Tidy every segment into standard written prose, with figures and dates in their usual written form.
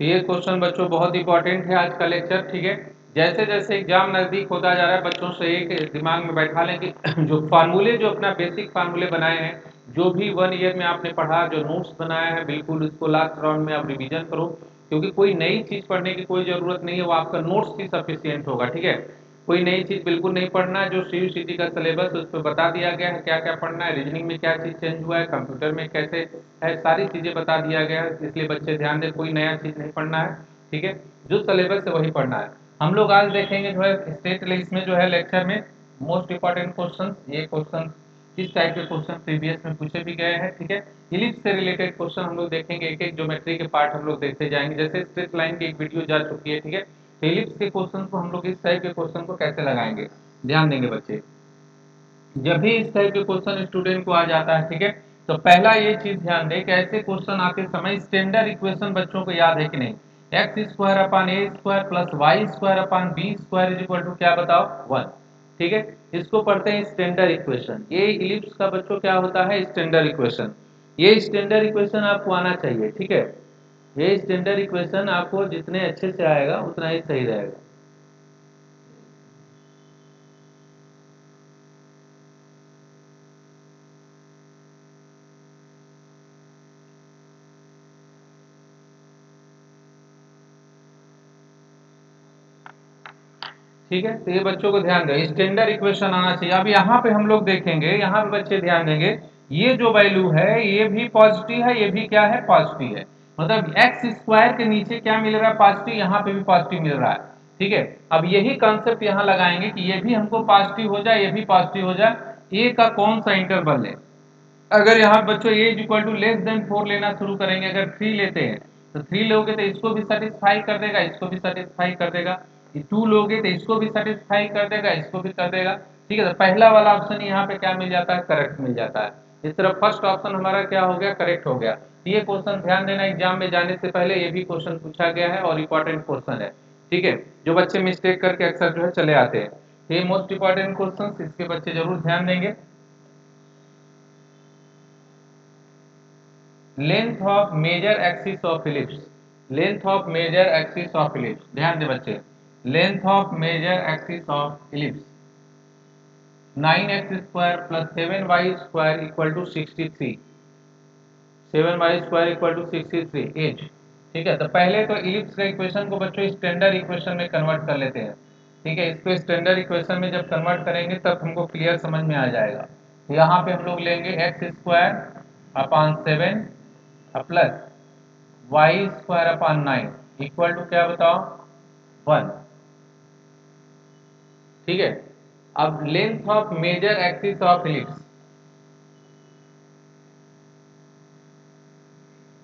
तो ये क्वेश्चन बच्चों बहुत इंपॉर्टेंट है आज का लेक्चर, ठीक है। जैसे जैसे एग्जाम नज़दीक होता जा रहा है बच्चों से एक दिमाग में बैठा लें कि जो फार्मूले, जो अपना बेसिक फार्मूले बनाए हैं, जो भी 1 ईयर में आपने पढ़ा, जो नोट्स बनाया है, बिल्कुल उसको लास्ट राउंड में आप रिवीजन करो, क्योंकि कोई नई चीज़ पढ़ने की कोई ज़रूरत नहीं है, वो आपका नोट्स ही सफिशियंट होगा, ठीक है। कोई नई चीज़ बिल्कुल नहीं पढ़ना है। जो CUCT का सिलेबस उस पर बता दिया गया है क्या क्या पढ़ना है, रीजनिंग में क्या चीज़ चेंज हुआ है, कंप्यूटर में कैसे है, सारी चीज़ें बता दिया गया है, इसलिए बच्चे ध्यान दें, कोई नया चीज़ नहीं पढ़ना है, ठीक है। जो सिलेबस है वही पढ़ना है। हम लोग आज देखेंगे जो है स्टेट इसमें जो है लेक्चर में मोस्ट इंपॉर्टेंट क्वेश्चन, ये क्वेश्चन किस टाइप के क्वेश्चन प्रीवियस में पूछे भी गए हैं, ठीक है। इलिप्स से रिलेटेड क्वेश्चन हम लोग देखेंगे, एक एक ज्योमेट्री के पार्ट हम लोग देखते जाएंगे। जैसे स्ट्रेट लाइन की एक वीडियो जा चुकी है, ठीक है। इलिप्स के क्वेश्चन को हम लोग इस टाइप के क्वेश्चन को कैसे लगाएंगे, ध्यान देंगे बच्चे। जब भी इस टाइप के क्वेश्चन स्टूडेंट को आ जाता है, ठीक है, तो पहला ये चीज ध्यान दें कि ऐसे क्वेश्चन आते समय स्टैंडर्ड इक्वेशन बच्चों को याद है कि नहीं। X square upon A square plus Y square upon B square is equal to क्या बताओ 1, ठीक है। इसको पढ़ते हैं स्टैंडर्ड इक्वेशन। ये इलिप्स का बच्चों क्या होता है स्टैंडर्ड इक्वेशन। ये स्टैंडर्ड इक्वेशन आपको आना चाहिए, ठीक है। ये स्टैंडर्ड इक्वेशन आपको जितने अच्छे से आएगा उतना ही सही रहेगा। ठीक है, तो ये बच्चों को ध्यान दें, स्टैंडर्ड इक्वेशन आना चाहिए। अब यहाँ पे हम लोग देखेंगे, यहाँ पे बच्चे ध्यान देंगे, ये जो वैल्यू है ये भी पॉजिटिव है, ये भी क्या है पॉजिटिव है। मतलब एक्स स्क्वायर के नीचे क्या मिल रहा है पॉजिटिव, यहाँ पे भी पॉजिटिव मिल रहा है, ठीक है। अब यही कॉन्सेप्ट यहाँ लगाएंगे कि ये भी हमको पॉजिटिव हो जाए, ये भी पॉजिटिव हो जाए, ए का कौन सा इंटरवल है। अगर यहाँ बच्चों A is equal to less than 4 लेना शुरू करेंगे, अगर 3 लेते हैं तो 3 लोगे तो इसको भी सेटिस्फाई कर देगा, इसको भी सेटिस्फाई कर देगा। 2 लोगे तो इसको भी सेटिस्फाई कर देगा, इसको भी कर देगा, ठीक है। तो पहला वाला ऑप्शन यहाँ पे क्या मिल जाता है करेक्ट मिल जाता है। इस तरह फर्स्ट ऑप्शन हमारा क्या हो गया करेक्ट हो गया। ये क्वेश्चन ध्यान देना, एग्जाम में जाने से पहले ये भी क्वेश्चन पूछा गया है और इंपॉर्टेंट क्वेश्चन है, ठीक है। जो बच्चे मिस्टेक करके अक्सर जो है चले आते हैं, ये मोस्ट इंपॉर्टेंट क्वेश्चन, इसके बच्चे जरूर ध्यान देंगे। Length of major axis of ellipse, length of major axis of ellipse, ध्यान दे बच्चे, length of major axis of ellipse 9x square plus 7y square equal to 63, 7y square equal to 63 as, ठीक है। तो पहले तो इलिप्स का equation को बच्चों स्टैंडर्ड इक्वेशन में कन्वर्ट कर लेते हैं, ठीक है। इसको स्टैंडर्ड इक्वेशन में जब कन्वर्ट करेंगे तब हमको क्लियर समझ में आ जाएगा। तो यहाँ पे हम लोग लेंगे x square upon 7 plus Y square upon 9 equal to क्या बताओ 1, ठीक है। अब length of major axis of ellipse,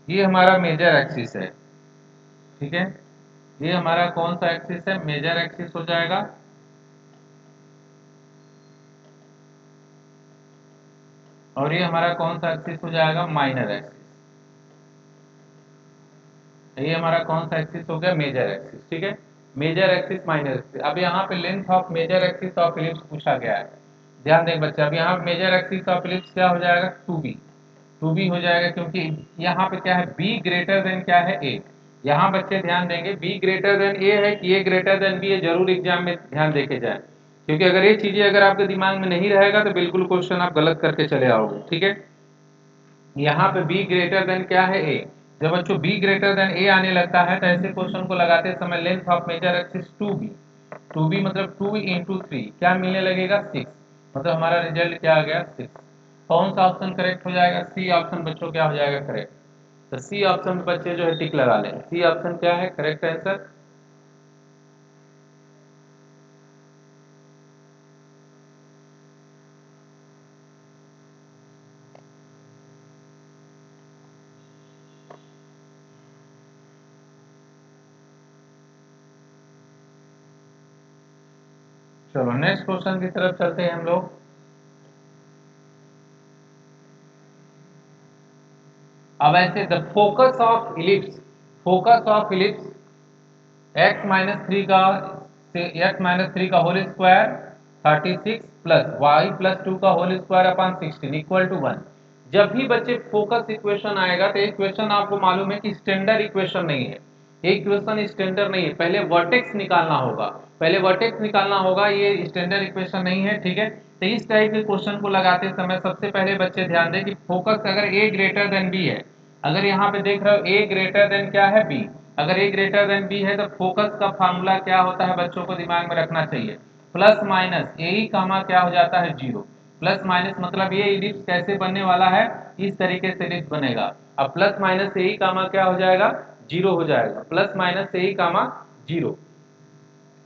ये हमारा मेजर एक्सिस है, ठीक है। ये हमारा कौन सा एक्सिस है मेजर एक्सिस हो जाएगा। और ये हमारा कौन सा एक्सिस हो जाएगा माइनर एक्सिस। ये हमारा कौन सा एक्सिस हो गया मेजर एक्सिस, ठीक है। Major axis minor axis. अब यहाँ पे length of major axis of ellipse पूछा गया है, ध्यान दें बच्चे। अब यहाँ मेजर एक्सिस ऑफ इलिप्स क्या हो जाएगा 2b, 2b हो जाएगा, क्योंकि यहाँ पे क्या है b ग्रेटर देन क्या है a। यहाँ बच्चे ध्यान देंगे b ग्रेटर देन a है कि a ग्रेटर देन b है, जरूर एग्जाम में ध्यान देके जाए, क्योंकि अगर ये चीजें अगर आपके दिमाग में नहीं रहेगा तो बिल्कुल क्वेश्चन आप गलत करके चले आओगे, ठीक है। यहाँ पे b ग्रेटर देन क्या है a। जब बच्चों b ग्रेटर देन a आने लगता है तो ऐसे क्वेश्चन को लगाते समय length of major axis 2b, 2b मतलब 2 इंटू 3 क्या मिलने लगेगा 6, मतलब हमारा रिजल्ट क्या आ गया 6। कौन सा ऑप्शन करेक्ट हो जाएगा सी ऑप्शन बच्चों क्या हो जाएगा करेक्ट। तो सी ऑप्शन बच्चे जो है टिक लगा लें, सी ऑप्शन क्या है करेक्ट आंसर। चलो नेक्स्ट क्वेश्चन की तरफ चलते हैं हम लोग। अब ऐसे the focus of ellipse, focus of ellipse x minus three का एक्स माइनस थ्री का whole square 36 plus Y plus 2 का whole square upon 16 equal to 1। जब भी बच्चे फोकस इक्वेशन आएगा तो इक्वेशन आपको मालूम है कि स्टैंडर्ड इक्वेशन नहीं है, ये इक्वेशन स्टैंडर्ड नहीं है, पहले वर्टेक्स निकालना होगा, पहले वर्टेक्स निकालना होगा, ये स्टैंडर्ड इक्वेशन नहीं है, ठीक है। तो इस टाइप के क्वेश्चन को लगाते समय सबसे पहले बच्चे ध्यान दें कि फोकस अगर a ग्रेटर देन b है, अगर यहाँ पे देख रहे हो a ग्रेटर देन क्या है b, अगर a ग्रेटर देन b है तो फोकस का फार्मूला क्या होता है बच्चों को दिमाग में रखना चाहिए, प्लस माइनस ए ही कामा क्या हो जाता है जीरो, प्लस माइनस मतलब ये इलिप्स कैसे बनने वाला है, इस तरीके से इलिप्स बनेगा। अब प्लस माइनस से ही कामा क्या हो जाएगा, जीरो हो जाएगा, प्लस माइनस से ही कामा जीरो।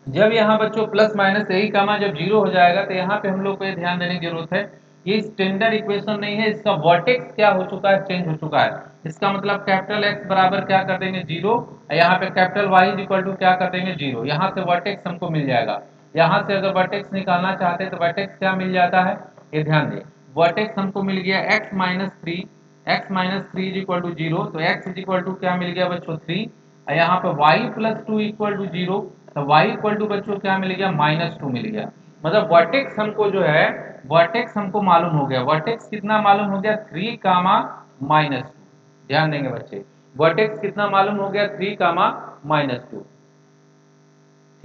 जब यहाँ बच्चों प्लस माइनस से ही कामा जब जीरो हो जाएगा तो यहाँ पे हम लोग को ये ध्यान देने की जरूरत है, ये स्टैंडर्ड इक्वेशन नहीं है, इसका वर्टेक्स क्या हो चुका है, चेंज हो चुका है। इसका मतलब कैपिटल एक्स बराबर क्या कर देंगे जीरो, यहाँ पे कैपिटल वाई इक्वल टू क्या कर देंगे जीरो, यहाँ से वर्टेक्स हमको मिल जाएगा। यहाँ से अगर वर्टेक्स निकालना चाहते हैं तो वर्टेक्स क्या मिल जाता है, ये ध्यान दें, वर्टेक्स हमको मिल गया x minus three, x minus three is equal to zero, तो एक्स इज इक्वल टू क्या मिल गया बच्चों थ्री, यहाँ पे y plus two equal to zero, तो y इक्वल टू बच्चों क्या मिल गया, माइनस टू मिल गया। मतलब वर्टेक्स हमको जो है, वर्टेक्स हमको मालूम हो गया, वर्टेक्स कितना मालूम हो गया, थ्री कामा माइनस टू। ध्यान देंगे बच्चे, वर्टेक्स कितना मालूम हो गया, थ्री कामा माइनस टू,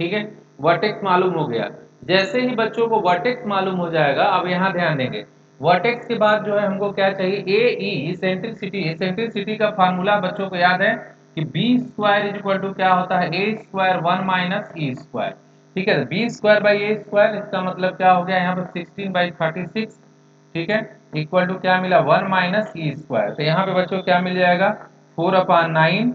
ठीक है, वर्टेक्स मालूम हो गया। जैसे ही बच्चों को वर्टेक्स मालूम हो जाएगा, अब यहाँ ध्यान देंगे, वर्टेक्स के बाद जो है हमको क्या चाहिए, ए ई इसेंट्रिसिटी, इसेंट्रिसिटी का फार्मूला बच्चों को याद है कि b square is equal to क्या होता है, ए स्क्वायर वन माइनस ई स्क्वायर, ठीक है। B square by A square, इसका मतलब क्या हो गया, यहाँ पर 16/36, ठीक है, इक्वल टू क्या मिला, वन माइनस ई स्क्वायर, तो यहाँ पे बच्चों क्या मिल जाएगा, 4/9,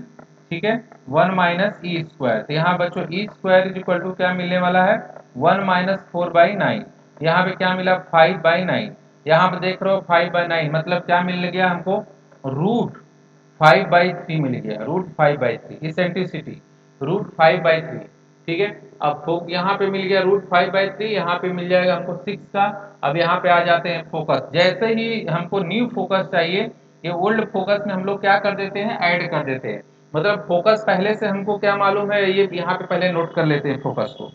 ठीक है, वन माइनस ई स्क्वायर, तो यहाँ बच्चों ई स्क्वायर इज इक्वल टू क्या मिलने वाला है, वन माइनस 4/9, यहाँ पे क्या मिला 5/9, यहाँ पे देख रहे हो 5/9 मतलब क्या मिल गया हमको, रूट 5/3 मिल गया, रूट 5/3 इसेंट्रिसिटी रूट 5/3, ठीक है। अब यहाँ पे मिल गया रूट 5/3, यहाँ पे मिल जाएगा हमको 6 का। अब यहाँ पे आ जाते हैं फोकस, जैसे ही हमको न्यू फोकस चाहिए, ये ओल्ड फोकस में हम लोग क्या कर देते हैं, ऐड कर देते हैं। मतलब फोकस पहले से हमको क्या मालूम है, ये यहाँ पे पहले नोट कर लेते हैं फोकस को,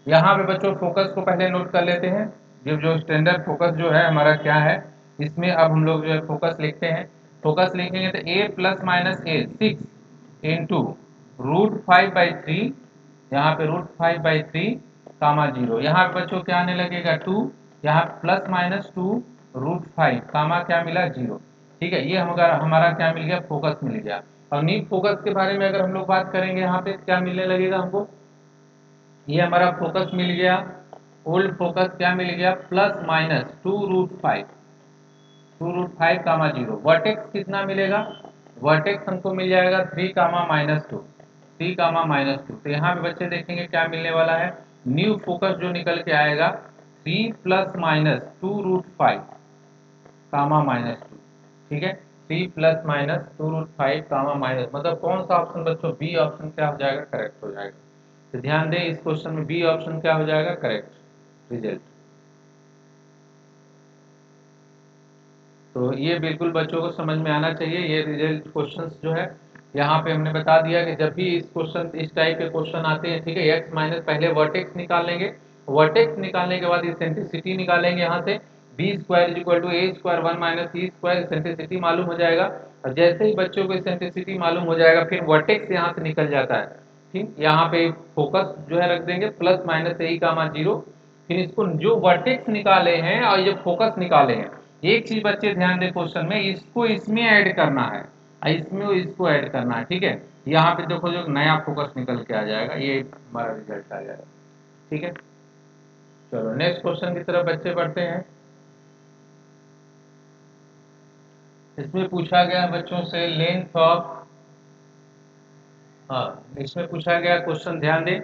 यहाँ पे बच्चों फोकस को पहले नोट कर लेते हैं। जो स्टैंडर्ड फोकस जो है हमारा क्या है, इसमें अब हम लोग जो है फोकस लिखते हैं, फोकस लिखेंगे तो a plus minus a 6 into root 5/3, यहाँ पे रूट 5/3 कामा जीरो, यहाँ पे बच्चों क्या आने लगेगा 2, यहाँ प्लस माइनस 2 रूट 5 कामा क्या मिला जीरो, ठीक है। ये हमारा क्या मिल गया, फोकस मिल गया। और नीट फोकस के बारे में अगर हम लोग बात करेंगे, यहाँ पे क्या मिलने लगेगा हमको, ये हमारा फोकस मिल गया, ओल्ड फोकस क्या मिल गया, plus minus 2√5, 2√5 comma zero. Vertex कितना मिलेगा, वर्टेक्स हमको मिल जाएगा 3 comma minus two, 3 comma minus two, तो यहाँ पे बच्चे देखेंगे क्या मिलने वाला है, न्यू फोकस जो निकल के आएगा 3 plus minus 2√5 comma minus two, ठीक है, 3 प्लस माइनस 2√5 कामा माइनस, मतलब कौन सा ऑप्शन बच्चों, बी ऑप्शन क्या हो जाएगा, करेक्ट हो जाएगा। तो ध्यान दें इस क्वेश्चन में बी ऑप्शन क्या हो जाएगा, करेक्ट रिजल्ट। तो ये बिल्कुल बच्चों को समझ में आना चाहिए, ये रिजल्ट क्वेश्चंस जो है यहाँ पे हमने बता दिया कि जब भी इस क्वेश्चन इस टाइप के क्वेश्चन आते हैं, ठीक है, एक्स माइनस पहले वर्टेक्स निकाल लेंगे, वर्टेक्स निकालने के बाद इसेंट्रिसिटी निकालेंगे, यहाँ से b square is equal to A square one minus E square, eccentricity मालूम हो जाएगा। और जैसे ही बच्चों को इसेंट्रिसिटी मालूम हो जाएगा, फिर वर्टेक्स यहाँ से निकल जाता है, ठीक, यहाँ पे फोकस जो है रख देंगे प्लस माइनस ए कामा जीरो, फिर इसको जो वर्टेक्स निकाले हैं और ये फोकस निकाले हैं, एक चीज बच्चे ध्यान दें क्वेश्चन में, इसको इसमें ऐड करना है और इसमें इसको ऐड करना है, ठीक है। यहाँ पे देखो जो नया फोकस निकल के आ जाएगा, ये हमारा रिजल्ट आ जाएगा, ठीक है। चलो नेक्स्ट क्वेश्चन की तरफ बच्चे बढ़ते हैं। इसमें पूछा गया बच्चों से लेंथ ऑफ, हाँ इसमें पूछा गया क्वेश्चन ध्यान दें,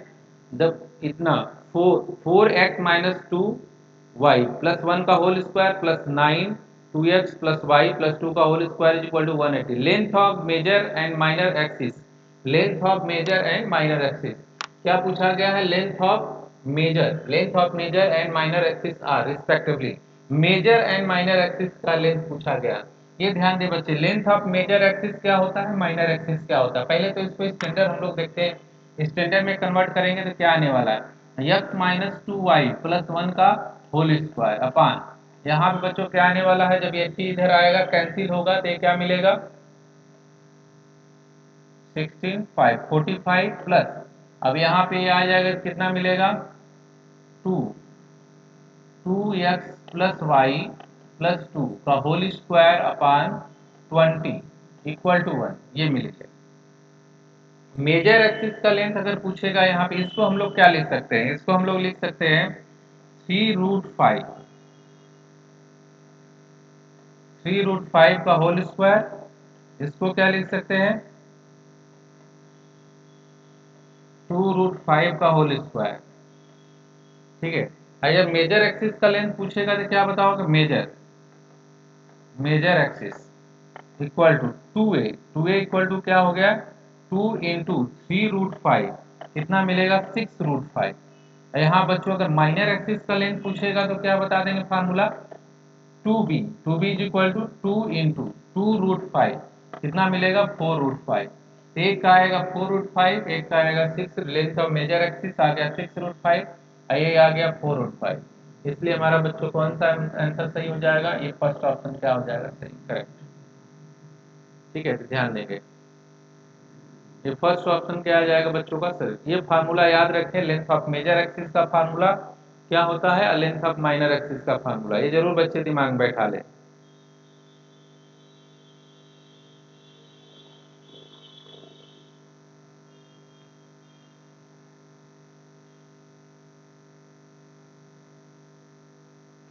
जब इतना 4x minus two Y plus one का whole square plus 9 2x plus Y plus two का whole square is equal to 180, length of major and minor axis, length of major and minor axis, क्या पूछा गया है, length of major, length of major and minor axis are respectively, major and minor axis का length पूछा गया। ये ध्यान दे बच्चे, लेंथ ऑफ मेजर एक्सिस क्या होता है, माइनर एक्सिस क्या होता है, पहले तो इसको स्टैंडर्ड हम लोग देखते हैं, स्टैंडर्ड में कन्वर्ट करेंगे तो क्या आने वाला है, x minus two Y plus one का होल स्क्वायर अपान, यहाँ पे बच्चों क्या आने वाला है, जब ये इधर आएगा कैंसिल होगा तो ये क्या मिलेगा, 16 5 45 प्लस, अब यहाँ पे ये आ जाएगा कितना मिलेगा 2 2x प्लस वाई प्लस 2 का whole square upon 20 equal to 1, ये मिलेगा। मेजर एक्सिस का लेंथ अगर पूछेगा यहाँ पे, इसको हम लोग क्या लिख सकते हैं, इसको हम लोग लिख सकते हैं 3√5 3√5 का होल स्क्वायर, इसको क्या लिख सकते हैं 2√5 का होल स्क्वायर। ठीक है, अगर मेजर एक्सिस का लेंथ पूछेगा तो क्या बताओगे, major axis equal to 2a equal to क्या हो गया 2 इंटू 3√5, कितना मिलेगा 6√5। यहाँ बच्चों अगर माइनर एक्सिस का लेंथ पूछेगा तो क्या बता देंगे formula 2b is equal to 2 into 2√5, कितना मिलेगा 4√5। एक का आएगा 4√5, एक का आएगा 6, लेंथ ऑफ मेजर एक्सिस आ गया 6√5, ये आ गया 4√5। इसलिए हमारा बच्चों कौन सा आंसर सही हो जाएगा, ये फर्स्ट ऑप्शन क्या हो जाएगा सही, करेक्ट। ठीक है, तो ध्यान देंगे ये फर्स्ट ऑप्शन क्या आ जाएगा बच्चों का सही। ये फार्मूला याद रखें, लेंथ ऑफ मेजर एक्सिस का फार्मूला क्या होता है, लेंथ ऑफ माइनर एक्सिस का फार्मूला, ये जरूर बच्चे दिमाग में बैठा लें।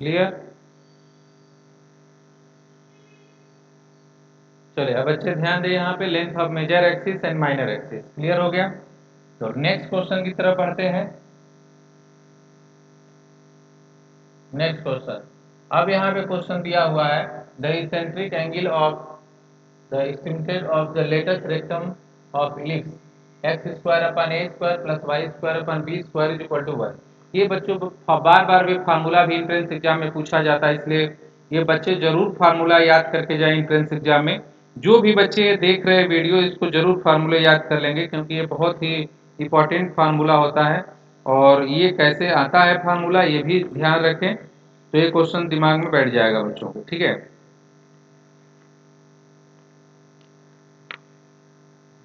क्लियर, चलिए अब बच्चे ध्यान दें यहाँ पे length of major axis and minor axis clear हो गया। तो नेक्स्ट क्वेश्चन की तरफ बढ़ते हैं। नेक्स्ट क्वेश्चन, अब यहाँ पे क्वेश्चन दिया हुआ है the eccentric angle of the extremity of the latest rectum of ellipse x square upon a square plus Y square upon b square is equal to 1। ये बच्चों को बार बार भी फार्मूला भी इंट्रेंस एग्जाम में पूछा जाता है, इसलिए ये बच्चे जरूर फार्मूला याद करके जाए इंट्रेंस एग्जाम में। जो भी बच्चे देख रहे हैं वीडियो, इसको जरूर फार्मूले याद कर लेंगे, क्योंकि ये बहुत ही इंपॉर्टेंट फार्मूला होता है और ये कैसे आता है फार्मूला ये भी ध्यान रखें, तो ये क्वेश्चन दिमाग में बैठ जाएगा बच्चों को। ठीक है,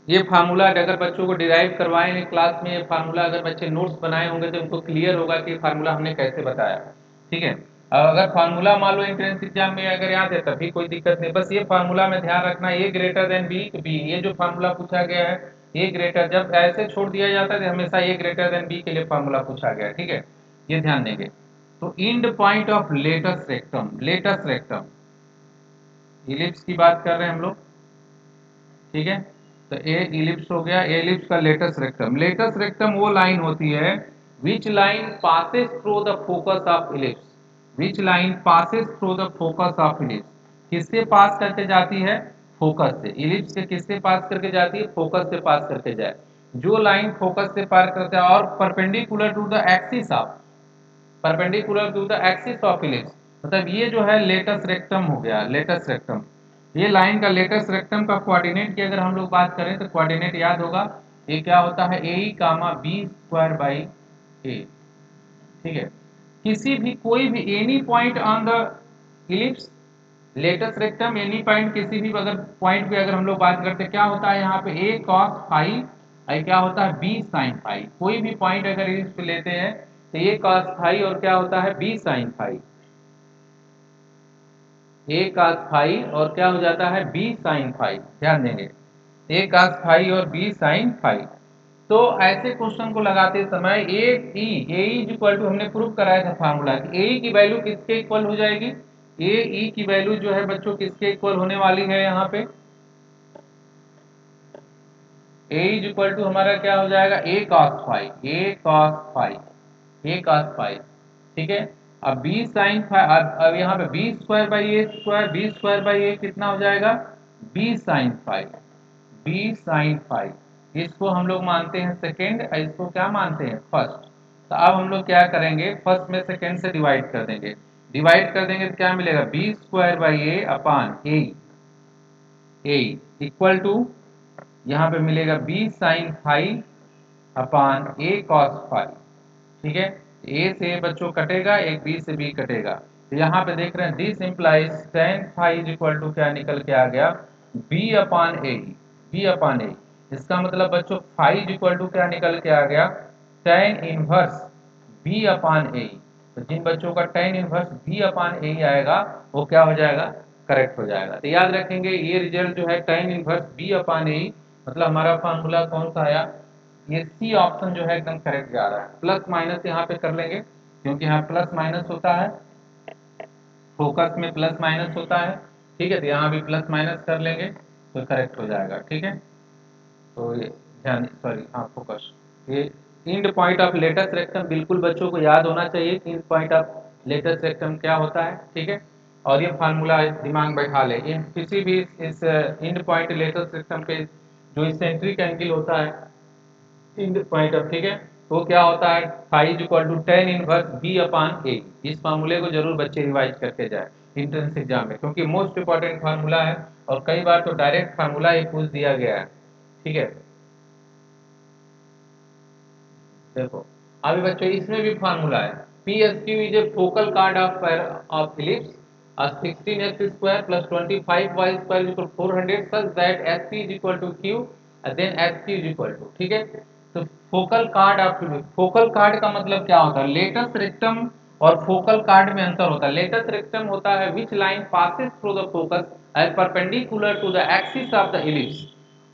ये फार्मूला अगर बच्चों को डिराइव करवाएंगे क्लास में, ये फार्मूला अगर बच्चे नोट्स बनाए होंगे तो उनको क्लियर होगा कि फार्मूला हमने कैसे बताया। ठीक है, अगर फार्मूला मान लो एंट्रेंस एग्जाम में अगर याद है तभी कोई दिक्कत नहीं, बस ये फार्मूला में ध्यान रखना ए ग्रेटर देन बी, बी ये जो फार्मूला पूछा गया है ए ग्रेटर, जब ऐसे छोड़ दिया जाता है तो हमेशा ए ग्रेटर देन बी के लिए फार्मूला पूछा गया है। ठीक है, ये ध्यान देंगे। तो end point of latus rectum ellipse की बात कर रहे हैं हम लोग। ठीक है, तो ए इलिप्स हो गया, ए इलिप्स का लेटस रेक्टम वो लाइन होती है which line passes through the focus of ellipse, which line passes through the focus of ellipse, किससे पास करके जाती है, फोकस से। इलिप्स के किससे पास करके जाती है, फोकस से पास करके जाए, जो लाइन फोकस से पार करता है और perpendicular to the axis of, perpendicular to the axis of ellipse, मतलब ये जो है लेटस रेक्टम हो गया, लेटस रेक्टम। ये लाइन का लेटस रेक्टम का कोऑर्डिनेट की अगर हम लोग बात करें तो कोऑर्डिनेट याद होगा, ये क्या होता है a comma b square by a. ठीक है, किसी भी कोई भी any point on the ellipse latus rectum, any point किसी भी अगर पॉइंट पे अगर हम लोग बात करते हैं क्या होता है यहाँ पे ए कॉस फाई और क्या होता है बी साइन फाई, कोई भी पॉइंट अगर इस पे लेते हैं तो ए कॉस फाई और क्या होता है B sine phi, A cos phi और क्या हो जाता है बी साइन फाई, ध्यान देंगे ए cos फाई और बी साइन फाई। तो ऐसे क्वेश्चन को लगाते समय ए इक्वल टू हमने प्रूव कराया था फार्मूला कि ए की वैल्यू किसके इक्वल हो जाएगी, ए की वैल्यू जो है बच्चों किसके इक्वल होने वाली है यहाँ पे, ए इक्वल टू हमारा क्या हो जाएगा A cos phi, A cos phi. ठीक है, अब बी साइन फाई, अब यहाँ पे B square by A square, B square by A कितना हो जाएगा B sine phi, B sine phi. इसको हम लोग मानते हैं सेकेंड, इसको क्या मानते हैं फर्स्ट। तो अब हम लोग क्या करेंगे, फर्स्ट में सेकेंड से डिवाइड कर देंगे, डिवाइड कर देंगे तो क्या मिलेगा b square by a upon a equal to यहाँ पे मिलेगा b sine phi upon a cos phi. ठीक है, ए से बच्चों कटेगा, एक बी से बी कटेगा, तो यहाँ पे देख रहे हैं this implies tan phi is equal to क्या निकल के आ गया बी अपान ए, बी अपान ए। इसका मतलब बच्चों फाई इज इक्वल टू क्या निकल के आ गया, tan इनवर्स बी अपान ए। तो जिन बच्चों का tan इनवर्स बी अपान ए आएगा वो क्या हो जाएगा, करेक्ट हो जाएगा। तो याद रखेंगे ये रिजल्ट जो है tan इनवर्स बी अपान ए, मतलब हमारा फार्मूला कौन सा आया, ये सी ऑप्शन जो है एकदम करेक्ट जा रहा है। प्लस माइनस यहाँ पे कर लेंगे क्योंकि यहाँ प्लस माइनस होता है, फोकस में प्लस माइनस होता है, ठीक है। तो यहाँ भी प्लस माइनस कर लेंगे तो करेक्ट हो जाएगा, ठीक है। तो ये ध्यान, सॉरी हाँ फोकस, ये end point of latest rectum बिल्कुल बच्चों को याद होना चाहिए कि end point of latest rectum क्या होता है, ठीक है। और ये फार्मूला दिमाग बैठा ले, इन किसी भी इस इंड पॉइंट लेटेस्ट रेक्टम पे जो इसेंट्रिक एंगल होता है इंड पॉइंट ऑफ, ठीक है, तो क्या होता है phi is equal to tan inverse B upon A. इस फार्मूले को जरूर बच्चे रिवाइज करके जाए इंट्रेंस एग्जाम में, क्योंकि मोस्ट इंपॉर्टेंट फार्मूला है और कई बार तो डायरेक्ट फार्मूला ही पूछ दिया गया है, ठीक है। देखो अभी बच्चों इसमें भी फार्मूला है, P S Q is a focal chord of ellipse 16x square plus 25y square equal 400 such that sp is equal to q and then sq is equal to, ठीक है। तो focal chord of ellipse, focal chord का मतलब क्या होता है, latus rectum और focal chord में अंतर होता है। लेटस रेक्टम होता है which line passes through the focus as perpendicular to the axis of the ellipse.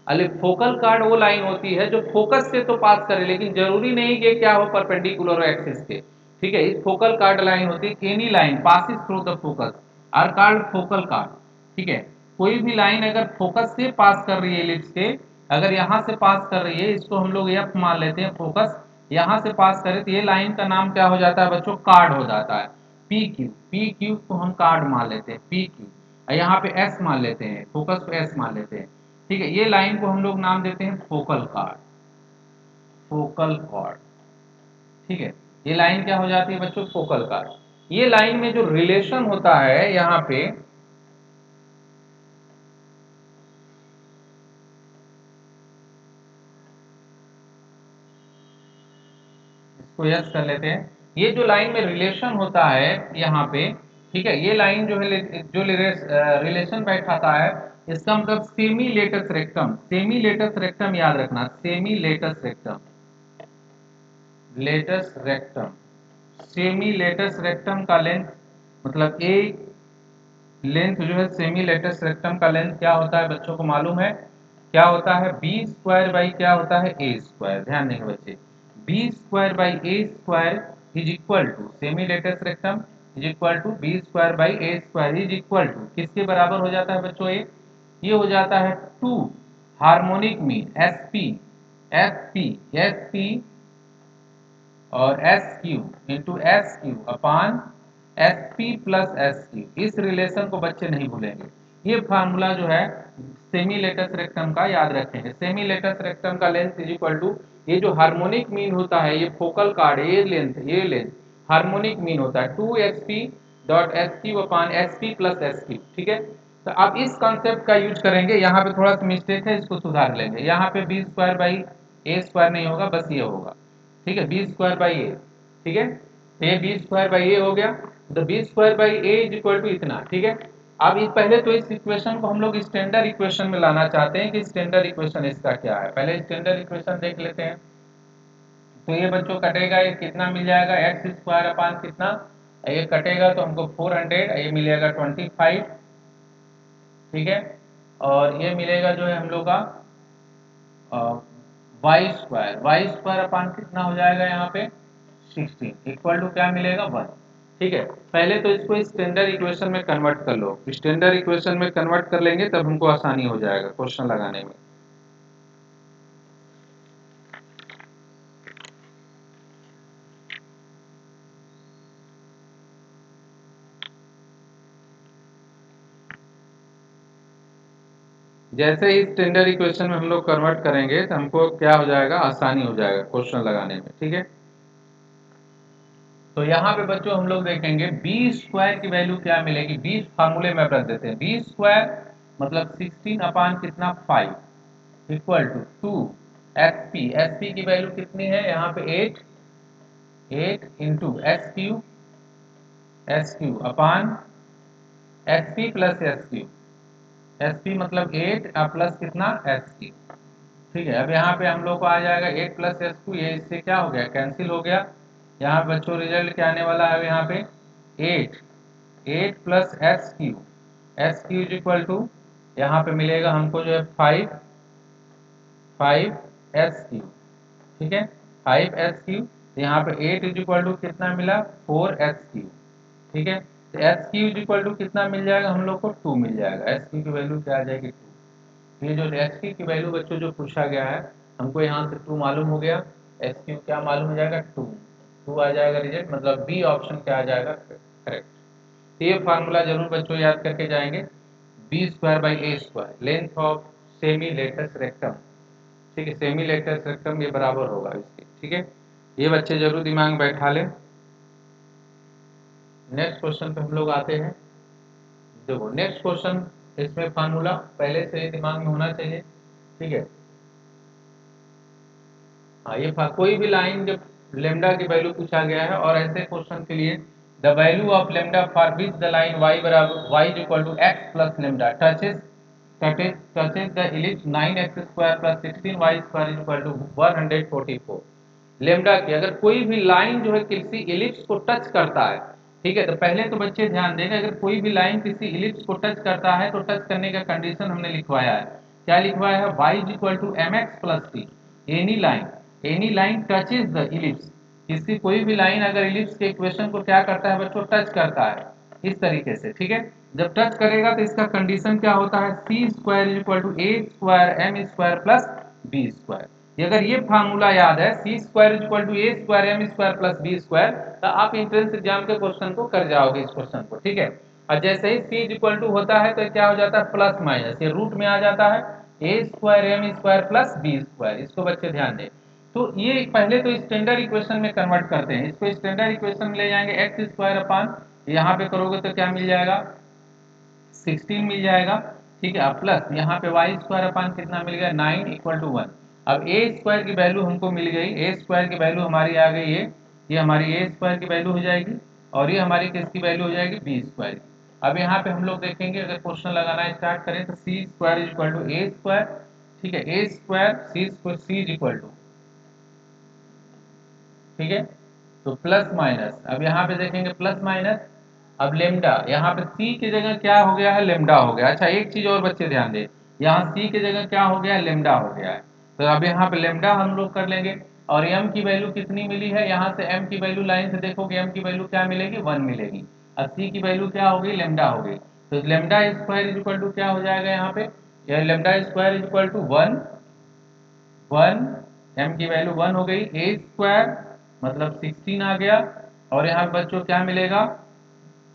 अरे फोकल कार्ड वो लाइन होती है जो फोकस से तो पास करे, लेकिन जरूरी नहीं कि क्या हो परपेंडिकुलर एक्सिस के, ठीक है। इस फोकल कार्ड लाइन होती है any line passes through the focus are called focal chord, ठीक है। कोई भी लाइन अगर फोकस से पास कर रही है एलिप्स के, अगर यहाँ से पास कर रही है, इसको हम लोग एफ मान लेते हैं, फोकस यहाँ से पास करे तो ये लाइन का नाम क्या हो जाता है बच्चों, कार्ड हो जाता है। पी क्यू, पी क्यू को हम कार्ड मान लेते हैं, पी क्यू। यहाँ पे एस मान लेते हैं, फोकस को एस मान लेते हैं, ठीक है। ये लाइन को हम लोग नाम देते हैं फोकल कार्ड, फोकल कॉर्ड, ठीक है। ये लाइन क्या हो जाती है बच्चों, फोकल कार्ड। ये लाइन में जो रिलेशन होता है यहाँ पे, इसको यस कर लेते हैं, ये जो लाइन में रिलेशन होता है यहाँ पे, ठीक है, ये लाइन जो है जो रिलेशन बैठाता है, इसका मतलब semi latus rectum, semi latus rectum याद रखना, semi latus rectum, latus rectum, semi latus rectum का लेंथ, मतलब ए लेंथ जो है सेमी लेटस रेक्टम का लेंथ क्या होता है बच्चों को मालूम है, क्या होता है, बी स्क्वायर बाई क्या होता है, ए स्क्वायर। ध्यान देंगे बच्चे, B square by A square is equal to, semi latus rectum is equal to B square by A square is equal to किसके बराबर हो जाता है बच्चों, ये हो जाता है two harmonic mean S P, S P, S P और S Q into S Q upon S P plus S Q. इस रिलेशन को बच्चे नहीं भूलेंगे। ये फार्मूला जो है सेमी लेटस रेक्टम का याद रखेंगे, सेमी लेटस रेक्टम का लेंथ इज इक्वल टू, ये जो हार्मोनिक मीन होता है, ये फोकल कार्ड, ये लेंथ हार्मोनिक मीन होता है two S P dot S Q upon S P plus S Q, ठीक है। तो अब इस कॉन्सेप्ट का यूज करेंगे, यहाँ पे थोड़ा सा मिस्टेक है, इसको सुधार लेंगे। यहाँ पे B square by A square नहीं होगा, बस ये होगा, ठीक है, बी स्क्वायर बाई ए, ठीक है। तो ये बी स्क्वायर बाई ए हो गया, तो B square by A is equal to इतना, ठीक है। अब इस पहले तो इस इक्वेशन को हम लोग स्टैंडर्ड इक्वेशन में लाना चाहते हैं कि स्टैंडर्ड इक्वेशन इसका क्या है, पहले स्टैंडर्ड इक्वेशन देख लेते हैं। तो ये बच्चों कटेगा, ये कितना मिल जाएगा, एक्स स्क्वायर अपान कितना, ये कटेगा तो हमको 400, ये मिलेगा 25, ठीक है। और ये मिलेगा जो है हम लोग का वाई स्क्वायर अपान कितना हो जाएगा यहाँ पे 16 इक्वल टू क्या मिलेगा 1, ठीक है। पहले तो इसको स्टैंडर्ड इक्वेशन में कन्वर्ट कर लो, स्टैंडर्ड इक्वेशन में कन्वर्ट कर लेंगे तब हमको आसानी हो जाएगा क्वेश्चन लगाने में। जैसे ही स्टैंडर्ड इक्वेशन में हम लोग कन्वर्ट करेंगे तो हमको क्या हो जाएगा, आसानी हो जाएगा क्वेश्चन लगाने में, ठीक है। तो यहाँ पे बच्चों हम लोग देखेंगे बी स्क्वायर की वैल्यू क्या मिलेगी, बी फार्मूले में रख देते हैं, बी स्क्वायर मतलब 16 अपान कितना 5 equal to 2 S P, S P की वैल्यू कितनी है यहाँ पे 8, 8 into S Q upon S P plus S Q, S P मतलब 8 प्लस कितना एस क्यू, ठीक है। अब यहाँ पे हम लोग को आ जाएगा 8 प्लस एस क्यू, ये इससे क्या हो गया, कैंसिल हो गया। यहाँ पे बच्चों रिजल्ट क्या आने वाला है यहाँ पे 8 plus S Q is equal to, यहाँ पे मिलेगा हमको जो है 5 एस क्यू। ठीक है, 5 एस क्यू। यहाँ पे 8 इज इक्वल टू कितना मिला, 4 एस क्यू। ठीक है, तो S Q is equal to कितना मिल जाएगा हम लोग को, 2 मिल जाएगा। एस क्यू की वैल्यू क्या आ जाएगी, 2। ये जो एस क्यू की वैल्यू बच्चों जो पूछा गया है, हमको यहाँ से 2 मालूम हो गया, एस क्यू क्या मालूम हो जाएगा, 2 आ जाएगा रिजल्ट, मतलब बी ऑप्शन क्या आ जाएगा, करेक्ट। तो ये फार्मूला जरूर बच्चों याद करके जाएंगे, B square by A square, length of semi latus rectum. ठीक है, सेमी लेटस रेक्टम ये बराबर होगा इसके। ठीक है, ये बच्चे जरूर दिमाग में बैठा लें। नेक्स्ट क्वेश्चन पे हम लोग आते हैं। देखो नेक्स्ट क्वेश्चन, इसमें फार्मूला पहले से ही दिमाग में होना चाहिए। ठीक है, हाँ ये कोई भी लाइन जब लेमडा की वैल्यू पूछा गया है, और ऐसे क्वेश्चन के लिए the value of lambda for which the line y बराबर y is equal to x plus lambda touches the ellipse 9x square plus 16y square is equal to 144। Lambda की अगर कोई भी लाइन जो है किसी इलिप्स को टच करता है, ठीक है, तो पहले तो बच्चे ध्यान देंगे, अगर कोई भी लाइन किसी इलिप्स को टच करता है तो टच करने का कंडीशन हमने लिखवाया है। क्या लिखवाया है, y is equal to M X plus T. Any line touches the ellipse, किसी कोई भी लाइन अगर इलिप्स के इक्वेशन को क्या करता है बच्चों, टच करता है इस तरीके से। ठीक है, जब टच करेगा तो इसका कंडीशन क्या होता है, C square is equal to A square M square plus B square. अगर ये फार्मूला याद है, C square is equal to A square M square plus B square, तो आप एंट्रेंस एग्जाम के क्वेश्चन को कर जाओगे इस क्वेश्चन को। ठीक है, और जैसे ही सी इज इक्वल टू होता है तो क्या हो जाता है, प्लस माइनस, ये रूट में आ जाता है, ए square M square plus B square. इसको बच्चे ध्यान दें। तो ये पहले तो स्टैंडर्ड इक्वेशन में कन्वर्ट करते हैं, इसको स्टैंडर्ड इक्वेशन में ले जाएंगे, एक्स स्क्वायर अपान यहाँ पे करोगे तो क्या मिल जाएगा, 16 मिल जाएगा। ठीक है, अब प्लस यहाँ पे वाई स्क्वायर अपान कितना मिल गया, 9 इक्वल टू 1। अब ए स्क्वायर की वैल्यू हमको मिल गई, ए स्क्वायर की वैल्यू हमारी आ गई है, ये हमारी ए स्क्वायर की वैल्यू हो जाएगी, और ये हमारी किसकी वैल्यू हो जाएगी, बी स्क्वायर की। अब यहाँ पे हम लोग देखेंगे, अगर क्वेश्चन लगाना स्टार्ट करें तो C square is equal to A square. ठीक है, ए square C is equal to, ठीक है, तो प्लस माइनस, अब यहाँ पे देखेंगे प्लस माइनस, अब लेमडा, यहाँ पे सी की जगह क्या हो गया है, लेमडा हो गया। अच्छा एक चीज और बच्चे ध्यान दें, यहाँ सी की जगह क्या हो गया है, लेमडा हो गया है। तो अब यहाँ पे लेमडा हम लोग कर लेंगे, और एम की वैल्यू कितनी मिली है, यहाँ से एम की वैल्यू लाइन से देखोगे, एम की वैल्यू क्या मिलेगी, 1 मिलेगी, और सी की वैल्यू क्या हो गई, लेमडा हो गई। तो lambda square is equal to क्या हो जाएगा यहाँ पे, lambda square is equal to 1, M की वैल्यू 1 हो गई, ए स्क्वायर मतलब 16 आ गया, और यहाँ पे बच्चों क्या मिलेगा,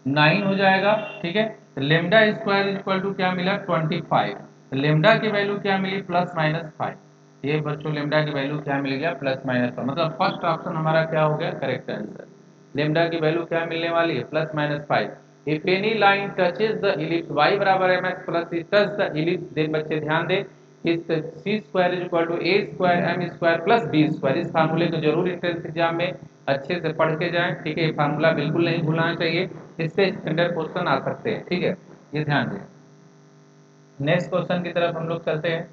9 हो जाएगा। ठीक है, तो lambda square is equal to क्या मिला, 25। तो लेमडा की वैल्यू क्या मिली, प्लस माइनस 5। ये बच्चों लेमडा की वैल्यू क्या मिल गया, प्लस माइनस 5, मतलब फर्स्ट ऑप्शन हमारा क्या हो गया, करेक्ट आंसर। लेमडा की वैल्यू क्या मिलने वाली है, plus minus 5। If any line touches the ellipse y बराबर M X plus touch the ellipse, then बच्चे ध्यान दें, इस C square is equal to A square M square plus B square. इस फार्मूले को जरूर एंट्रेंस एग्जाम में अच्छे से पढ़ के जाएं। ठीक है, ये फार्मूला बिल्कुल नहीं भूलना चाहिए, इससे स्टैंडर्ड क्वेश्चन आ सकते हैं। ठीक है, ये ध्यान दें। नेक्स्ट क्वेश्चन की तरफ हम लोग चलते हैं।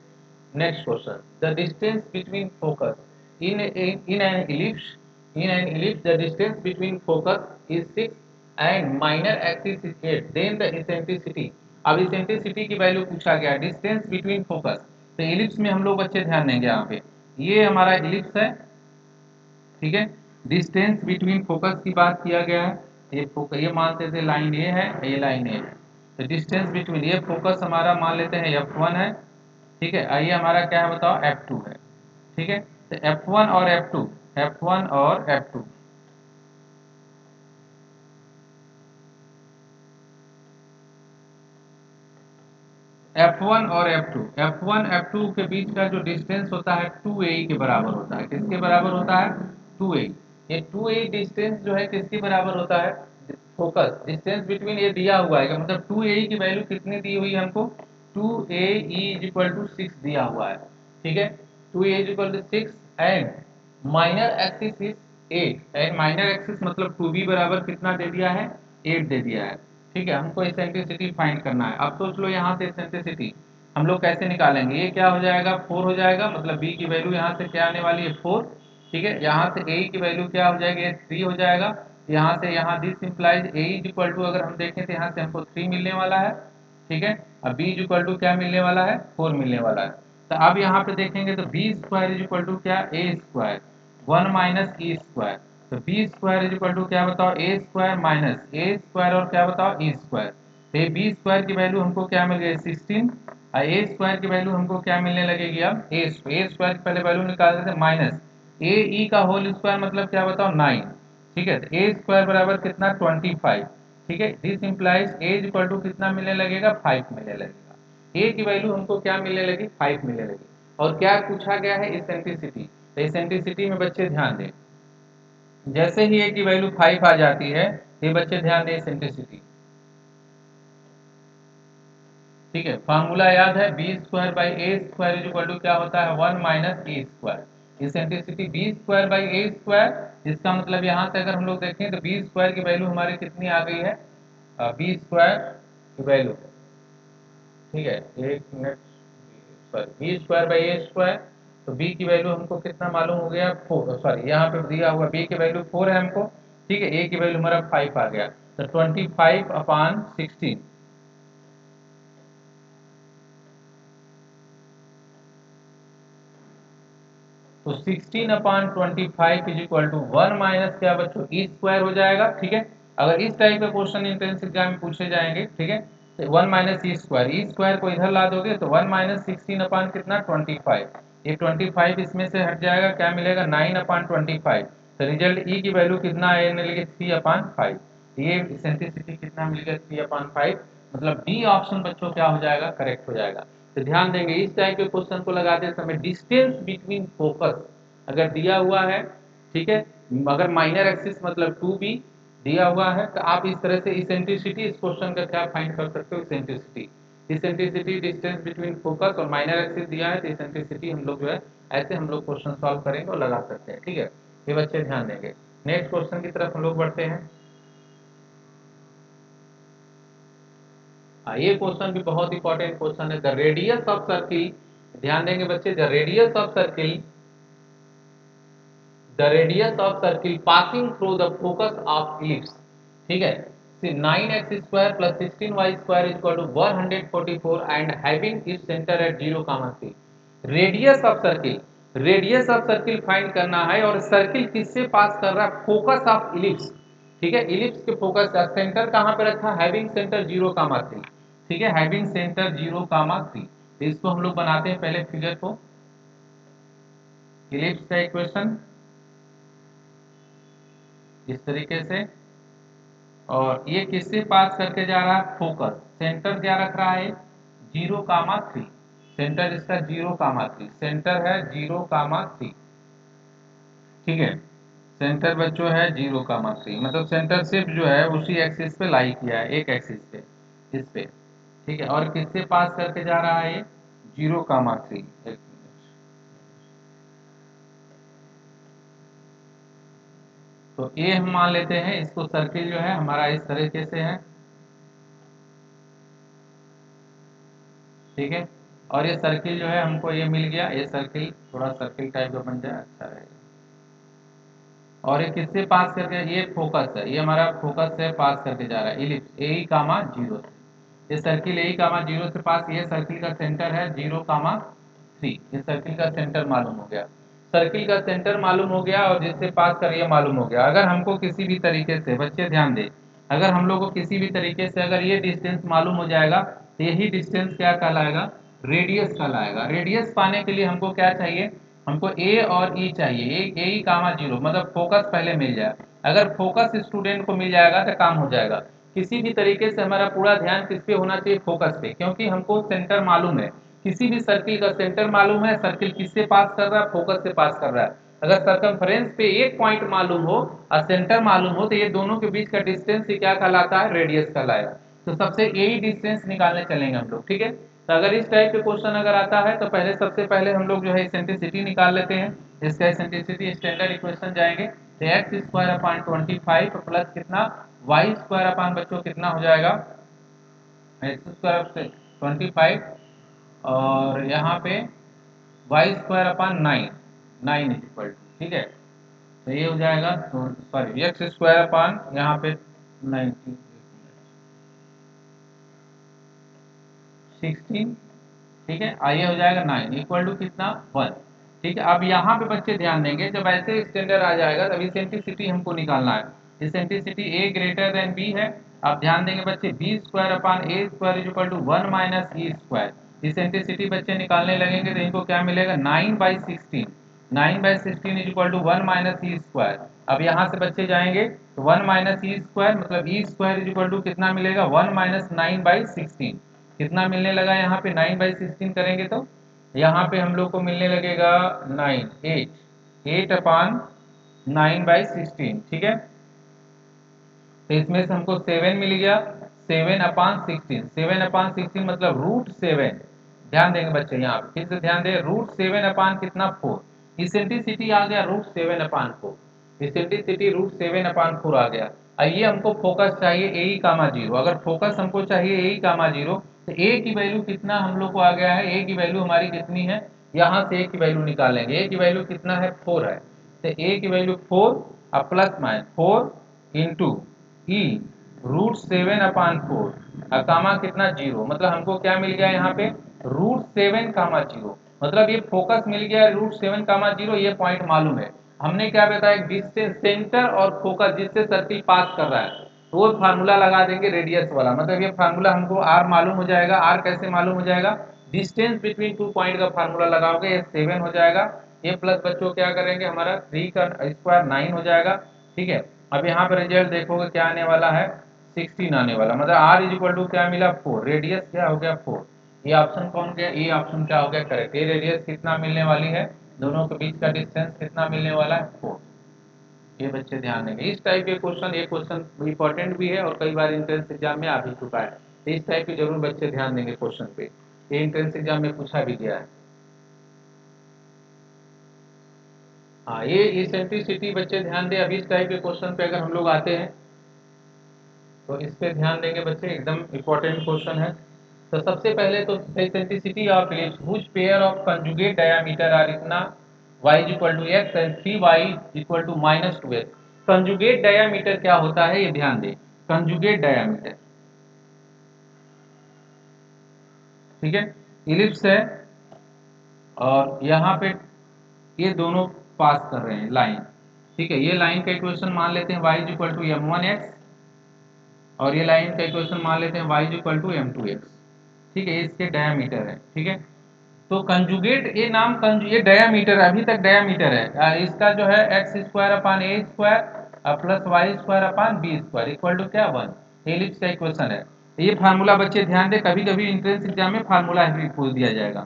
Next question, the distance between focus in an ellipse, the distance between focus is 6 and minor axis is 8, then the eccentricity. अब इसेंट्रिसिटी की वैल्यू पूछा गया, डिस्टेंस बिटवीन फोकस, तो इलिप्स में हम लोग बच्चे ध्यान देंगे, यहाँ पे ये हमारा इलिप्स है। ठीक है, डिस्टेंस बिटवीन फोकस की बात किया गया है, ये मानते थे लाइन ए है, ये लाइन ए है, तो डिस्टेंस बिटवीन, ये फोकस हमारा मान लेते हैं F1 है। ठीक है, आइए हमारा क्या है बताओ, F2 है। ठीक है, तो F1 और F2, F1 और F2, F1 और F2, F1 F2 के बीच का जो डिस्टेंस होता है 2a के बराबर होता है, किसके बराबर होता है, 2a। ये 2a डिस्टेंस जो है किसके बराबर होता है, फोकस डिस्टेंस बिटवीन, ये दिया हुआ है, मतलब 2a की वैल्यू कितनी दी हुई है हमको, 2a इज इक्वल टू 6 दिया हुआ है। ठीक है, 2a is equal to 6 and minor axis is 8, and minor axis मतलब 2b बराबर कितना दे दिया है, 8 दे दिया है। ठीक है, हमको इसेंट्रिसिटी फाइंड करना है। अब सोच लो यहाँ से इसेंट्रिसिटी, हम लोग कैसे निकालेंगे, ये क्या हो जाएगा 4 हो जाएगा, मतलब b की वैल्यू यहाँ से क्या आने वाली है 4, ठीक है। यहाँ से a की वैल्यू क्या हो जाएगी, ये 3 हो जाएगा। यहाँ से यहाँ this implies a is equal to, अगर हम देखें तो यहाँ से हमको 3 मिलने वाला है, ठीक है। अब b इज इक्वल टू क्या मिलने वाला है, 4 मिलने वाला है। तो अब यहाँ पे देखेंगे तो B square is equal to क्या, A square 1 minus E square. तो B square is equal to क्या बताओ, A square minus A square और क्या बताओ ई स्क्वायर। तो ये बी स्क्वायर की वैल्यू हमको क्या मिल गई 16, और ए स्क्वायर की वैल्यू हमको क्या मिलने लगेगी, अब ए स्क्वायर की पहले वैल्यू निकाल देते माइनस ए ई का होल स्क्वायर मतलब क्या बताओ 9, ठीक है। तो ए स्क्वायर बराबर कितना 25, ठीक है। This implies A is equal to कितना मिलने लगेगा 5 मिलने लगेगा। ए की वैल्यू हमको क्या मिलने लगी 5 मिलने लगी। और क्या पूछा गया है इसेंट्रिसिटी, तो इसेंट्रिसिटी में बच्चे ध्यान दें, जैसे ही ए की वैल्यू 5 आ जाती है, ये बच्चे ध्यान दें इसेंट्रिसिटी, ठीक है। फार्मूला याद है B square by A square is equal to क्या होता है 1 minus A square. Eccentricity B square by A square, इसका मतलब यहाँ से अगर हम लोग देखें तो बी स्क्वायर की वैल्यू हमारी कितनी आ गई है, बी स्क्वायर की वैल्यू, ठीक है। एक मिनट, sorry B square by A square, तो बी की वैल्यू हमको कितना मालूम हो गया 4, सॉरी यहाँ पे दिया हुआ बी की वैल्यू 4 है हमको, ठीक है। ए की वैल्यू हमारा 5 आ गया, तो 25 अपॉन 16, तो 16 upon 25 is equal to 1 minus क्या बच्चों ई स्क्वायर हो जाएगा, ठीक है। अगर इस टाइप के क्वेश्चन एंट्रेंस एग्जाम में पूछे जाएंगे, ठीक है, तो 1 माइनस ई स्क्वायर को इधर ला दोगे तो 1 माइनस 16 अपॉन कितना 25, ये 25 इसमें से हट जाएगा, क्या मिलेगा 9 अपॉन 25। तो रिजल्ट ई की वैल्यू कितना आने लगे 3 अपॉन 5, ये इसेंट्रिसिटी कितना मिलेगा 3 अपॉन 5, मतलब डी ऑप्शन बच्चों क्या हो जाएगा करेक्ट हो जाएगा। तो ध्यान देंगे इस टाइप के क्वेश्चन को लगाते समय डिस्टेंस बिटवीन फोकस अगर दिया हुआ है, ठीक है, अगर माइनर एक्सिस मतलब 2b दिया हुआ है, तो आप इस तरह से इसेंट्रिसिटी इस क्वेश्चन का क्या फाइंड कर सकते हो, eccentricity, eccentricity distance between focus और माइनर एक्सिस दिया है, तो इसेंट्रिसिटी हम लोग जो है ऐसे हम लोग क्वेश्चन सॉल्व करेंगे और लगा सकते हैं, ठीक है। ये बच्चे ध्यान देंगे। नेक्स्ट क्वेश्चन की तरफ हम लोग बढ़ते हैं। ये क्वेश्चन भी बहुत इंपॉर्टेंट क्वेश्चन है, द रेडियस ऑफ सर्किल, ध्यान देंगे बच्चे, the radius of circle, the radius of circle passing through the focus of ellipse, ठीक है। 9x square plus 16y square is equal to 144 and having its centre at 0, 3। Radius of circle, radius of circle find करना है, और circle किससे पास कर रहा है, focus of ellipse, ठीक है। इलिप्स के फोकस का सेंटर कहां पे रखा, हैविंग सेंटर 0, 3, ठीक है, हैविंग सेंटर 0, 3। तो इसको हम लोग बनाते हैं पहले फिगर को, इलिप्स का इक्वेशन इस तरीके से, और ये किससे पास करके जा रहा है, फोकस, सेंटर क्या रख रहा है 0, 3, सेंटर इसका 0, 3, सेंटर है 0, 3, ठीक है। सेंटर बच्चों है 0, 3, मतलब सेंटर सिर्फ जो है उसी एक्सिस पे लाई किया है, एक एक्सिस पे, इस पे, ठीक है। और किससे पास करके जा रहा है ये 0, 3, तो ए हम मान लेते हैं, इसको सर्किल जो है हमारा इस तरीके से है, ठीक है। और ये सर्किल जो है हमको ये मिल गया, ये सर्किल थोड़ा सर्किल टाइप का बन जाए अच्छा रहेगा। और ये किससे पास करके, ये फोकस है, ये हमारा फोकस से पास करके जा रहा है इलिप्स ए, 0 से, ये सर्किल ए, 0 से पास, ये सर्किल का सेंटर है 0, 3, ये सर्किल का सेंटर मालूम हो गया, सर्किल का सेंटर मालूम हो गया, और जिससे पास कर ये मालूम हो गया। अगर हमको किसी भी तरीके से बच्चे ध्यान दें, अगर हम लोग को किसी भी तरीके से अगर ये डिस्टेंस मालूम हो जाएगा, तो यही डिस्टेंस क्या कहलाएगा, रेडियस कहलाएगा। रेडियस पाने के लिए हमको क्या चाहिए, हमको ए और ई चाहिए, ए, 0, मतलब फोकस पहले मिल जाए। अगर फोकस स्टूडेंट को मिल जाएगा तो काम हो जाएगा। किसी भी तरीके से हमारा पूरा ध्यान किस पे होना चाहिए, फोकस पे, क्योंकि हमको सेंटर मालूम है, किसी भी सर्किल का सेंटर मालूम है, सर्किल किससे पास कर रहा है, फोकस से पास कर रहा है। अगर सर्कमफ्रेंस पे एक पॉइंट मालूम हो और सेंटर मालूम हो, तो ये दोनों के बीच का डिस्टेंस ही क्या कहलाता है, रेडियस कहलाएगा। तो सबसे यही डिस्टेंस निकालने चलेंगे हम लोग, ठीक है। तो अगर इस टाइप के क्वेश्चन अगर आता है, तो पहले सबसे पहले हम लोग जो है इसेंट्रिसिटी निकाल लेते हैं। इसका इसेंट्रिसिटी स्टैंडर्ड इक्वेशन जाएंगे, तो एक्स स्क्वायर अपॉन 25 प्लस कितना वाई स्क्वायर अपॉन बच्चों कितना हो जाएगा, एक्स स्क्वायर 25 और यहाँ पे Y square upon 9, 9 is equal to, ठीक है, तो ये हो जाएगा, सॉरी एक्स स्क्वायर अपान यहाँ पे 90, 16, ठीक है, आइए हो जाएगा 9 इक्वल टू कितना 1, ठीक है। अब यहाँ पे बच्चे ध्यान देंगे, जब ऐसे स्टैंडर्ड आ जाएगा तब इसेंट्रिसिटी हमको निकालना है। Eccentricity A greater than B है। आप ध्यान देंगे बच्चे, B square upon A square is equal to 1 minus E square. Eccentricity बच्चे निकालने लगेंगे तो इनको क्या मिलेगा, 9/16, 9/16 is equal to 1 minus E square. अब यहाँ से बच्चे जाएंगे तो 1 माइनस ई स्क्वायर मतलब ई स्क्वायर इज इक्वल टू कितना मिलेगा, 1 माइनस 9/16, कितना मिलने लगा यहाँ पे, 9/16 करेंगे तो यहाँ पे हम लोग को मिलने लगेगा 9, 8 अपान 9/16, ठीक है। तो इसमें से हमको 7 मिल गया, 7/16, 7/16 मतलब √7। ध्यान देंगे बच्चे, यहाँ पे फिर से ध्यान दें, √7 अपान कितना 4, इसेंट्रिसिटी आ गया √7/4, इसेंट्रिसिटी √7/4 आ गया। अब ये हमको फोकस चाहिए ए ई कामा जीरो, अगर फोकस हमको चाहिए ए ई कामा जीरो तो ए की वैल्यू कितना हम लोग को आ गया है, ए की वैल्यू हमारी कितनी है, यहाँ से ए की वैल्यू निकालेंगे, ए की वैल्यू कितना है 4 है, तो ए की वैल्यू 4 और प्लस माइनस 4 इंटू ई √7/4 कामा कितना 0, मतलब हमको क्या मिल गया यहाँ पे √7, 0, मतलब ये फोकस मिल गया √7, 0। ये पॉइंट मालूम है, हमने क्या बताया, डिस्टेंस सेंटर और फोकस जिससे सर्किल पास कर रहा है तो वो फार्मूला लगा देंगे रेडियस वाला, मतलब ये फार्मूला हमको आर मालूम हो जाएगा। आर कैसे मालूम हो जाएगा, डिस्टेंस बिटवीन 2 पॉइंट का फार्मूला लगाओगे, ये 7 हो जाएगा, ये प्लस बच्चों क्या करेंगे, हमारा 3 का स्क्वायर 9 हो जाएगा, ठीक है। अब यहाँ पे रिजल्ट देखोगे क्या आने वाला है, 16 आने वाला, मतलब आर इज इक्वल टू क्या मिला 4, रेडियस क्या हो गया 4। ये ऑप्शन कौन गया, ये ऑप्शन क्या हो गया करेक्ट। ये रेडियस कितना मिलने वाली है, दोनों के बीच का डिस्टेंस कितना मिलने वाला है 4। ये बच्चे ध्यान देंगे, इस टाइप के क्वेश्चन, ये क्वेश्चन इंपॉर्टेंट भी है और कई बार एंट्रेंस एग्जाम में आ भी चुका है, तो इस टाइप के जरूर बच्चे ध्यान देंगे क्वेश्चन पे, ये एंट्रेंस एग्जाम में पूछा भी गया है। हाँ, ये इसेंट्रिसिटी बच्चे ध्यान दें, अभी इस टाइप के क्वेश्चन पे अगर हम लोग आते हैं तो इस पे ध्यान देंगे बच्चे, एकदम इम्पोर्टेंट क्वेश्चन है। तो सबसे पहले तो eccentricity of ellipse which pair of conjugate diameter are इतना y is equal to x and 3y equal to -2x। Conjugate diameter क्या होता है ये ध्यान दें, कंजुगेट डायमीटर, ठीक है, इलिप्स है और यहाँ पे ये दोनों पास कर रहे हैं लाइन, ठीक है। ये लाइन का इक्वेशन मान लेते हैं y is equal to m1x और ये लाइन का इक्वेशन मान लेते हैं y is equal to m2x, ठीक है, इसके डायमीटर है, ठीक है। तो कंजुगेट, ये नाम ये डायमीटर अभी तक डायमीटर है, इसका जो है X square upon A square plus Y square upon B square equal to क्या 1, एलिप्स का इक्वेशन है। ये फार्मूला बच्चे ध्यान दे, कभी कभी एंट्रेंस एग्जाम में फार्मूला भी पूछ दिया जाएगा।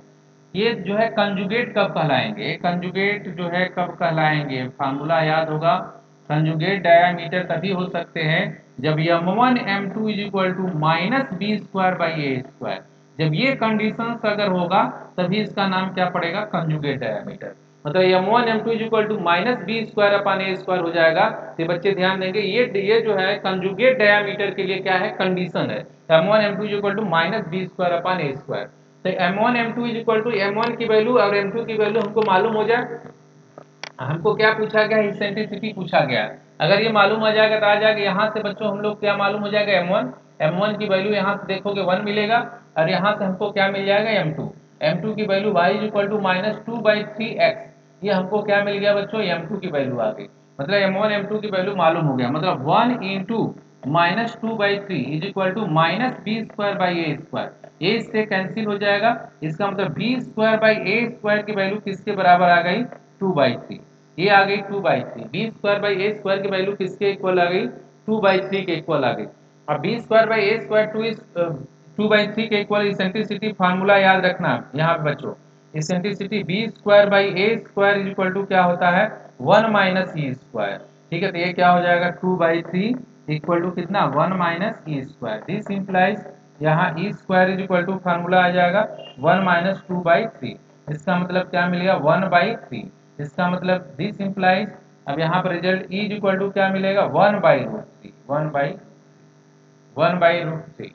ये जो है कंजुगेट कब कहलाएंगे, कंजुगेट जो है कब कहलाएंगे, फार्मूला याद होगा, कंजुगेट डायमीटर तभी हो सकते हैं जब m1 m2 is equal to minus B square by A square, जब ये कंडीशन अगर होगा तभी इसका नाम क्या पड़ेगा, कंजुगेट डायमीटर। मतलब m1 m2 is equal to minus B square upon A square हो जाएगा। तो बच्चे ध्यान देंगे, ये जो है कंजुगेट डायमीटर के लिए क्या है, कंडीशन है, m1 m2 is equal to minus B square upon A square. तो m1 m2 is equal to m1 की वैल्यू और m2 की वैल्यू हमको मालूम हो जाए, हमको क्या पूछा गया, इसेंट्रिसिटी पूछा गया। अगर ये मालूम आ जाएगा तो आ जाएगा, यहाँ से बच्चों हम लोग क्या मालूम हो जाएगा, m1 की वैल्यू यहाँ से देखोगे 1 मिलेगा और यहाँ से हमको क्या मिल जाएगा m2 की value y is equal to -2/3x, ये हमको क्या मिल गया बच्चों, m2 की वैल्यू आ गई, मतलब m1 m2 की वैल्यू मालूम हो गया, मतलब 1 into -2/3 is equal to -b square by A square, ये इससे कैंसिल हो जाएगा, इसका मतलब b square by A square की वैल्यू किसके बराबर आ गई, 2/3, ये आ गई 2/3, B square by A square की वैल्यू किसके इक्वल आ गई, 2/3 के इक्वल आ गई। अब B square by A square 2/3 के इक्वल, इसेंट्रिसिटी फार्मूला याद रखना यहाँ पे बच्चों, eccentricity B square by A square is equal to क्या होता है, 1 माइनस ई स्क्वायर, ठीक है। तो ये क्या हो जाएगा 2/3 इक्वल टू कितना, 1 minus E square, this implies यहाँ E square is equal to formula आ जाएगा 1 माइनस 2/3, इसका मतलब क्या मिलेगा 1/3, इसका मतलब दिस इंप्लाइज, अब यहाँ पर result E is equal to क्या मिलेगा 1/√3, 1/√3,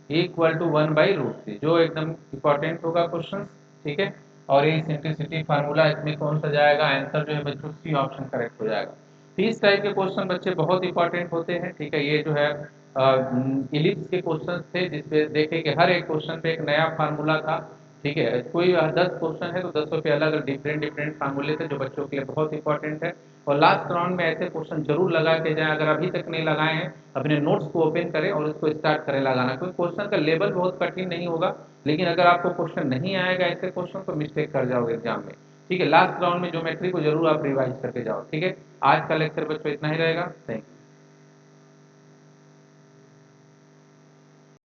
इक्वल टू 1/√3, जो एकदम इंपॉर्टेंट होगा क्वेश्चन, ठीक है। और ये सिंप्लिसिटी फार्मूला, इसमें कौन सा जाएगा आंसर, जो है बच्चों सी ऑप्शन करेक्ट हो जाएगा। तो इस टाइप के क्वेश्चन बच्चे बहुत इंपॉर्टेंट होते हैं, ठीक है। ये जो है इलिप्स के क्वेश्चन थे, जिसपे देखे कि हर एक क्वेश्चन पे एक नया फार्मूला था, ठीक है। कोई 10 क्वेश्चन है तो 10 पे अलग अलग डिफरेंट डिफरेंट फार्मूले थे, जो बच्चों के लिए बहुत इंपॉर्टेंट है। और लास्ट राउंड में ऐसे क्वेश्चन जरूर लगा के जाएं, अगर अभी तक नहीं लगाए हैं अपने नोट्स को ओपन करें और उसको स्टार्ट करें लगाना, क्योंकि क्वेश्चन का लेवल बहुत कठिन नहीं होगा, लेकिन अगर आपको क्वेश्चन नहीं आएगा ऐसे क्वेश्चन तो मिस्टेक कर जाओगे एग्जाम में, ठीक है। लास्ट राउंड में ज्योमेट्री को जरूर आप रिवाइज करके जाओ, ठीक है। आज का लेक्चर बच्चों इतना ही रहेगा, थैंक यू।